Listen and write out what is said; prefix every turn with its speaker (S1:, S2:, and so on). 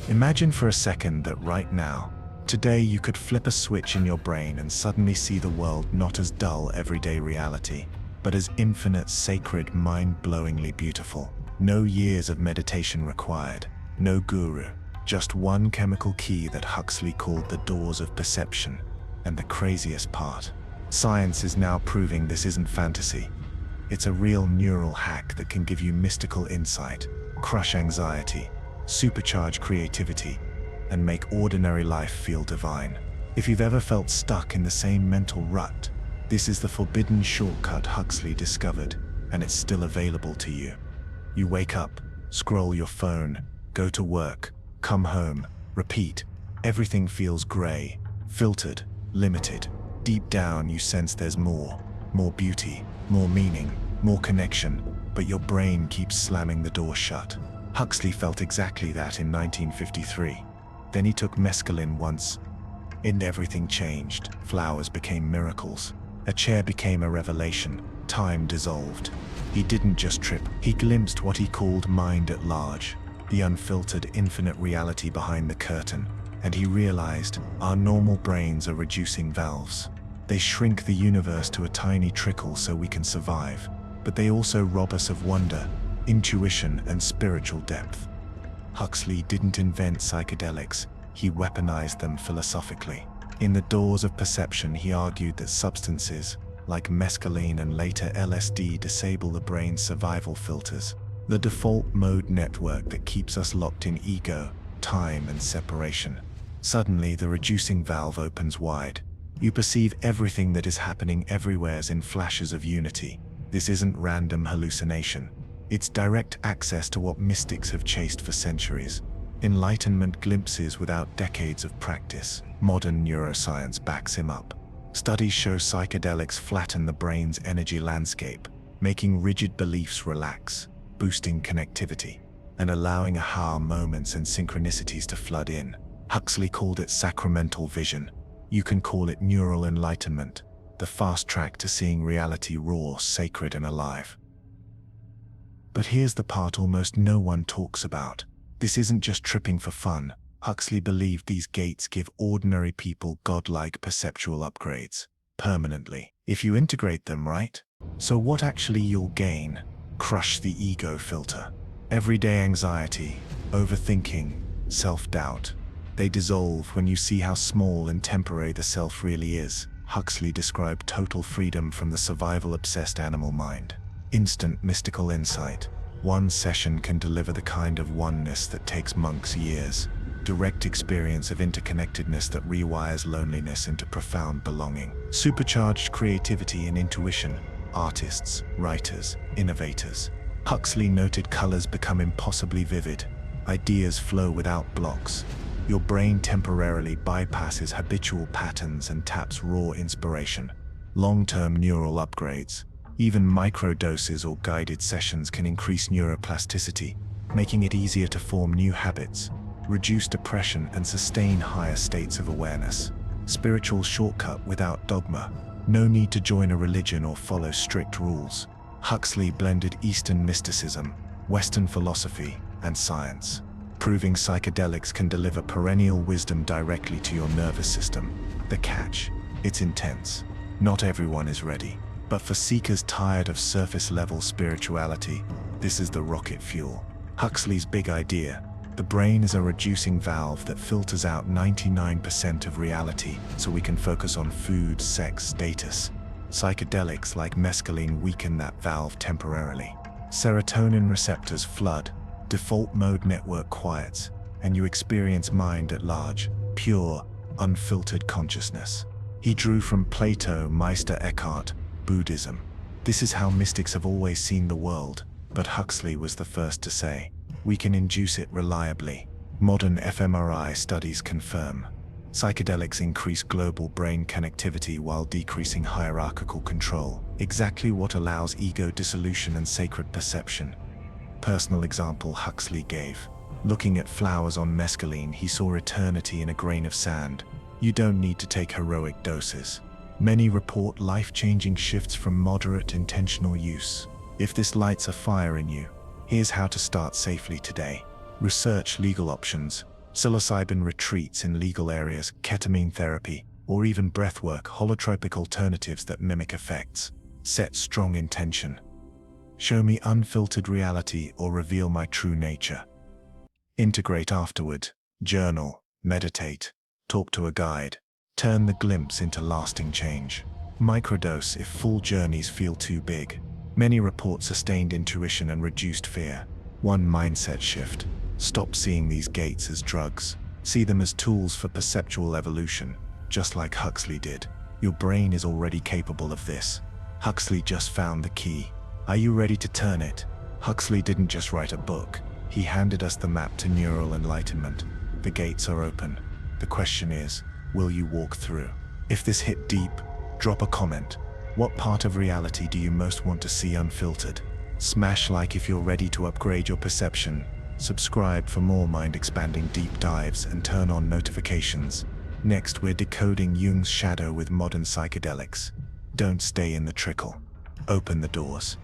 S1: Imagine for a second that right now, today you could flip a switch in your brain and suddenly see the world not as dull everyday reality, but as infinite, sacred, mind-blowingly beautiful. No years of meditation required, no guru, just one chemical key that Huxley called the doors of perception. And the craziest part, science is now proving this isn't fantasy. It's a real neural hack that can give you mystical insight, crush anxiety, supercharge creativity, and make ordinary life feel divine. If you've ever felt stuck in the same mental rut, this is the forbidden shortcut Huxley discovered, and it's still available to you. You wake up, scroll your phone, go to work, come home, repeat. Everything feels gray, filtered, limited. Deep down you sense there's more beauty, more meaning, more connection, but your brain keeps slamming the door shut. Huxley felt exactly that in 1953. Then he took mescaline once, and everything changed. Flowers became miracles. A chair became a revelation. Time dissolved. He didn't just trip, he glimpsed what he called mind at large, the unfiltered, infinite reality behind the curtain. And he realized our normal brains are reducing valves. They shrink the universe to a tiny trickle so we can survive, but they also rob us of wonder, intuition, and spiritual depth. Huxley didn't invent psychedelics, he weaponized them philosophically. In The Doors of Perception, he argued that substances, like mescaline and later LSD, disable the brain's survival filters, the default mode network that keeps us locked in ego, time, and separation. Suddenly, the reducing valve opens wide. You perceive everything that is happening everywhere in flashes of unity. This isn't random hallucination. It's direct access to what mystics have chased for centuries. Enlightenment glimpses without decades of practice. Modern neuroscience backs him up. Studies show psychedelics flatten the brain's energy landscape, making rigid beliefs relax, boosting connectivity, and allowing aha moments and synchronicities to flood in. Huxley called it sacramental vision. You can call it neural enlightenment, the fast track to seeing reality raw, sacred, and alive. But here's the part almost no one talks about. This isn't just tripping for fun. Huxley believed these gates give ordinary people godlike perceptual upgrades, permanently, if you integrate them right. So what actually you'll gain? Crush the ego filter. Everyday anxiety, overthinking, self-doubt. They dissolve when you see how small and temporary the self really is. Huxley described total freedom from the survival-obsessed animal mind. Instant mystical insight. One session can deliver the kind of oneness that takes monks years. Direct experience of interconnectedness that rewires loneliness into profound belonging. Supercharged creativity and intuition. Artists, writers, innovators. Huxley noted colors become impossibly vivid. Ideas flow without blocks. Your brain temporarily bypasses habitual patterns and taps raw inspiration. Long-term neural upgrades. Even microdoses or guided sessions can increase neuroplasticity, making it easier to form new habits, reduce depression, and sustain higher states of awareness. Spiritual shortcut without dogma. No need to join a religion or follow strict rules. Huxley blended Eastern mysticism, Western philosophy, and science, proving psychedelics can deliver perennial wisdom directly to your nervous system. The catch: it's intense. Not everyone is ready. But for seekers tired of surface-level spirituality, this is the rocket fuel. Huxley's big idea: the brain is a reducing valve that filters out 99% of reality so we can focus on food, sex, status. Psychedelics like mescaline weaken that valve temporarily. Serotonin receptors flood, default mode network quiets, and you experience mind at large, pure, unfiltered consciousness. He drew from Plato, Meister Eckhart, Buddhism. This is how mystics have always seen the world, but Huxley was the first to say, we can induce it reliably. Modern fMRI studies confirm. Psychedelics increase global brain connectivity while decreasing hierarchical control, exactly what allows ego dissolution and sacred perception. Personal example Huxley gave. Looking at flowers on mescaline, he saw eternity in a grain of sand. You don't need to take heroic doses. Many report life-changing shifts from moderate intentional use. If this lights a fire in you, here's how to start safely today. Research legal options. psilocybin retreats in legal areas, ketamine therapy, or even breathwork, holotropic alternatives that mimic effects. Set strong intention. Show me unfiltered reality or reveal my true nature. Integrate afterward. Journal, meditate, talk to a guide. Turn the glimpse into lasting change. Microdose if full journeys feel too big. Many report sustained intuition and reduced fear. One mindset shift. Stop seeing these gates as drugs. See them as tools for perceptual evolution, just like Huxley did. Your brain is already capable of this. Huxley just found the key. Are you ready to turn it? Huxley didn't just write a book. He handed us the map to neural enlightenment. The gates are open. The question is, will you walk through? If this hit deep, drop a comment. What part of reality do you most want to see unfiltered? Smash like if you're ready to upgrade your perception. Subscribe for more mind-expanding deep dives and turn on notifications. Next, we're decoding Jung's shadow with modern psychedelics. Don't stay in the trickle. Open the doors.